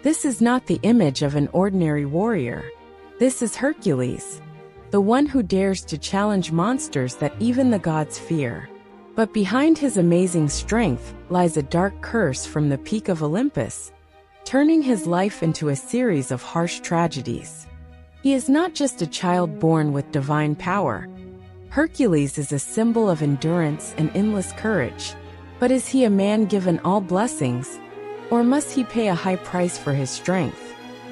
This is not the image of an ordinary warrior. This is Hercules, the one who dares to challenge monsters that even the gods fear. But behind his amazing strength lies a dark curse from the peak of Olympus, turning his life into a series of harsh tragedies. He is not just a child born with divine power. Hercules is a symbol of endurance and endless courage. But is he a man given all blessings, or must he pay a high price for his strength?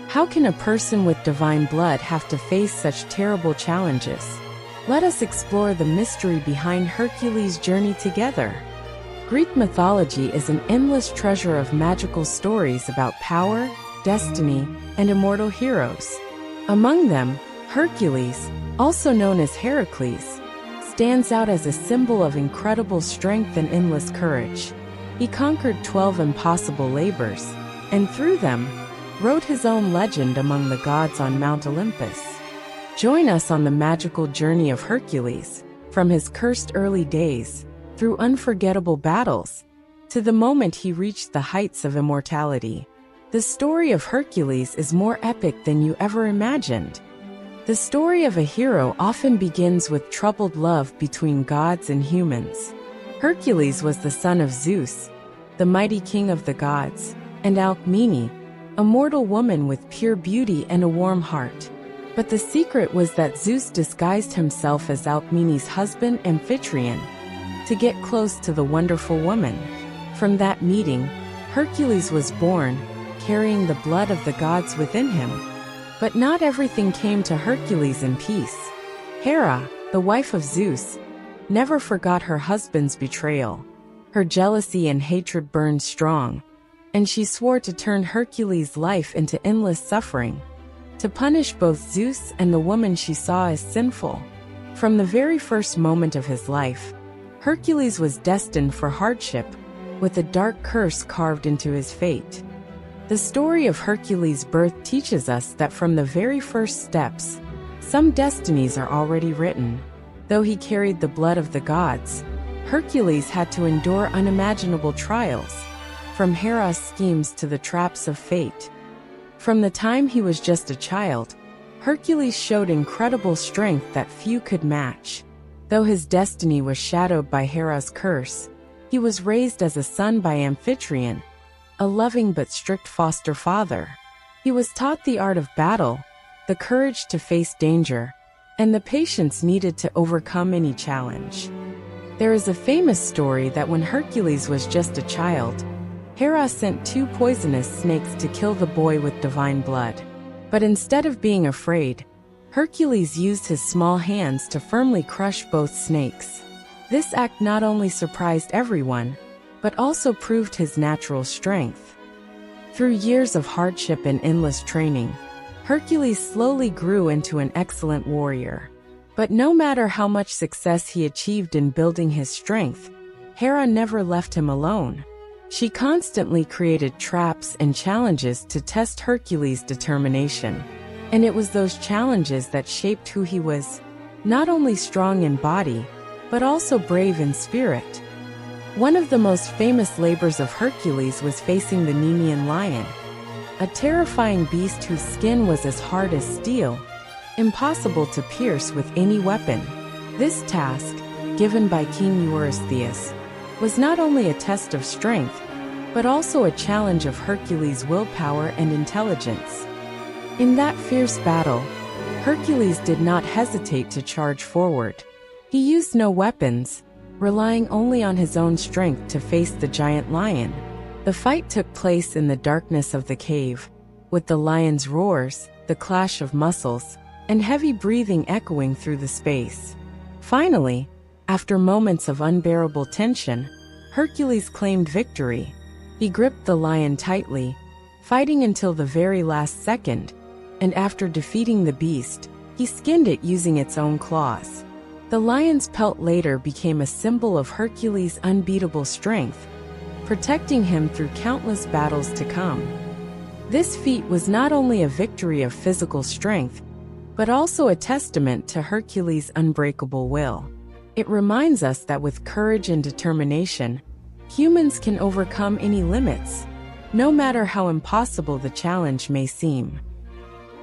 How can a person with divine blood have to face such terrible challenges? Let us explore the mystery behind Hercules' journey together. Greek mythology is an endless treasure of magical stories about power, destiny, and immortal heroes. Among them, Hercules, also known as Heracles, stands out as a symbol of incredible strength and endless courage. He conquered 12 impossible labors, and through them, wrote his own legend among the gods on Mount Olympus. Join us on the magical journey of Hercules, from his cursed early days, through unforgettable battles, to the moment he reached the heights of immortality. The story of Hercules is more epic than you ever imagined. The story of a hero often begins with troubled love between gods and humans. Hercules was the son of Zeus, the mighty king of the gods, and Alcmene, a mortal woman with pure beauty and a warm heart. But the secret was that Zeus disguised himself as Alcmene's husband Amphitryon to get close to the wonderful woman. From that meeting, Hercules was born, carrying the blood of the gods within him. But not everything came to Hercules in peace. Hera, the wife of Zeus, never forgot her husband's betrayal. Her jealousy and hatred burned strong, and she swore to turn Hercules' life into endless suffering, to punish both Zeus and the woman she saw as sinful. From the very first moment of his life, Hercules was destined for hardship, with a dark curse carved into his fate. The story of Hercules' birth teaches us that from the very first steps, some destinies are already written. Though he carried the blood of the gods, Hercules had to endure unimaginable trials, from Hera's schemes to the traps of fate. From the time he was just a child, Hercules showed incredible strength that few could match. Though his destiny was shadowed by Hera's curse, he was raised as a son by Amphitryon, a loving but strict foster father. He was taught the art of battle, the courage to face danger, and the patience needed to overcome any challenge. There is a famous story that when Hercules was just a child, Hera sent 2 poisonous snakes to kill the boy with divine blood. But instead of being afraid, Hercules used his small hands to firmly crush both snakes. This act not only surprised everyone, but also proved his natural strength. Through years of hardship and endless training, Hercules slowly grew into an excellent warrior. But no matter how much success he achieved in building his strength, Hera never left him alone. She constantly created traps and challenges to test Hercules' determination. And it was those challenges that shaped who he was, not only strong in body, but also brave in spirit. One of the most famous labors of Hercules was facing the Nemean lion, a terrifying beast whose skin was as hard as steel, impossible to pierce with any weapon. This task, given by King Eurystheus, was not only a test of strength, but also a challenge of Hercules' willpower and intelligence. In that fierce battle, Hercules did not hesitate to charge forward. He used no weapons, relying only on his own strength to face the giant lion. The fight took place in the darkness of the cave, with the lion's roars, the clash of muscles, and heavy breathing echoing through the space. Finally, after moments of unbearable tension, Hercules claimed victory. He gripped the lion tightly, fighting until the very last second, and after defeating the beast, he skinned it using its own claws. The lion's pelt later became a symbol of Hercules' unbeatable strength, protecting him through countless battles to come. This feat was not only a victory of physical strength, but also a testament to Hercules' unbreakable will. It reminds us that with courage and determination, humans can overcome any limits, no matter how impossible the challenge may seem.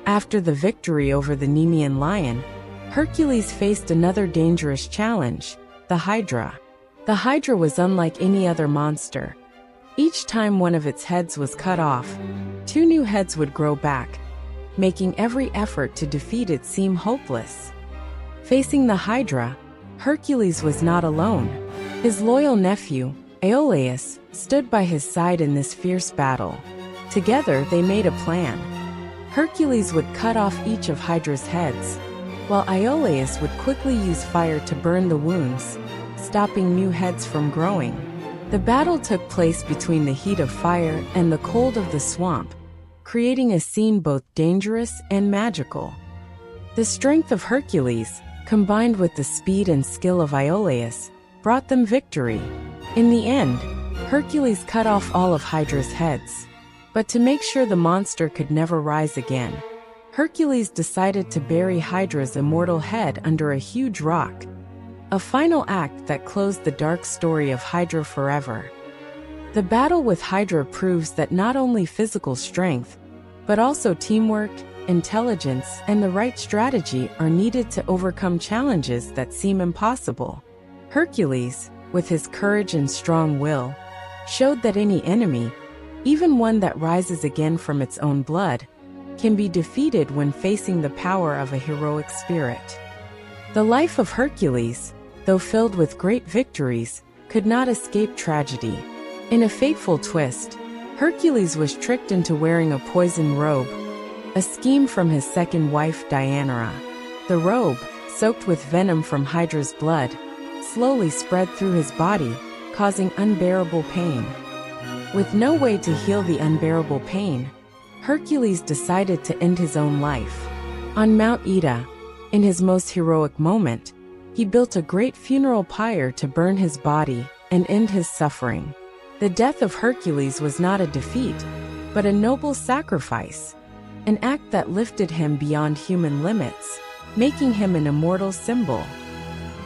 After the victory over the Nemean lion, Hercules faced another dangerous challenge, the Hydra. The Hydra was unlike any other monster. Each time one of its heads was cut off, two new heads would grow back, making every effort to defeat it seem hopeless. Facing the Hydra, Hercules was not alone. His loyal nephew, Iolaus, stood by his side in this fierce battle. Together they made a plan. Hercules would cut off each of Hydra's heads, while Iolaus would quickly use fire to burn the wounds, stopping new heads from growing. The battle took place between the heat of fire and the cold of the swamp, creating a scene both dangerous and magical. The strength of Hercules, combined with the speed and skill of Iolaus, brought them victory. In the end, Hercules cut off all of Hydra's heads. But to make sure the monster could never rise again, Hercules decided to bury Hydra's immortal head under a huge rock, a final act that closed the dark story of Hydra forever. The battle with Hydra proves that not only physical strength, but also teamwork, intelligence, and the right strategy are needed to overcome challenges that seem impossible. Hercules, with his courage and strong will, showed that any enemy, even one that rises again from its own blood, can be defeated when facing the power of a heroic spirit. The life of Hercules, though filled with great victories, could not escape tragedy. In a fateful twist, Hercules was tricked into wearing a poison robe, a scheme from his second wife Deianira. The robe, soaked with venom from Hydra's blood, slowly spread through his body, causing unbearable pain. With no way to heal the unbearable pain, Hercules decided to end his own life. On Mount Ida, in his most heroic moment, he built a great funeral pyre to burn his body and end his suffering. The death of Hercules was not a defeat, but a noble sacrifice, an act that lifted him beyond human limits, making him an immortal symbol.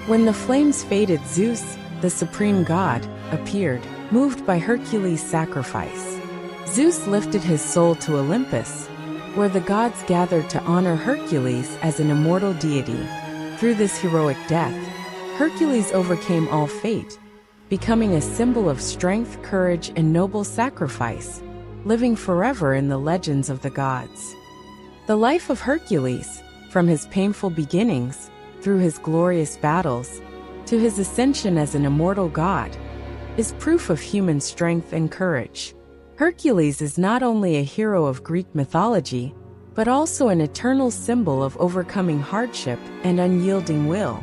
When the flames faded, Zeus, the supreme god, appeared, moved by Hercules' sacrifice. Zeus lifted his soul to Olympus, where the gods gathered to honor Hercules as an immortal deity. Through this heroic death, Hercules overcame all fate, becoming a symbol of strength, courage, and noble sacrifice, living forever in the legends of the gods. The life of Hercules, from his painful beginnings, through his glorious battles, to his ascension as an immortal god, is proof of human strength and courage. Hercules is not only a hero of Greek mythology, but also an eternal symbol of overcoming hardship and unyielding will.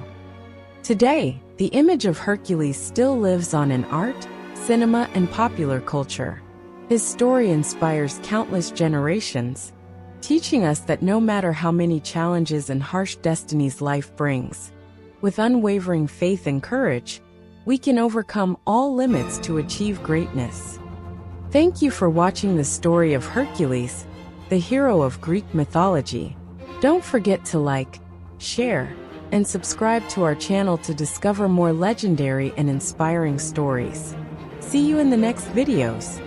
Today, the image of Hercules still lives on in art, cinema, and popular culture. His story inspires countless generations, teaching us that no matter how many challenges and harsh destinies life brings, with unwavering faith and courage, we can overcome all limits to achieve greatness. Thank you for watching the story of Hercules, the hero of Greek mythology. Don't forget to like, share, and subscribe to our channel to discover more legendary and inspiring stories. See you in the next videos.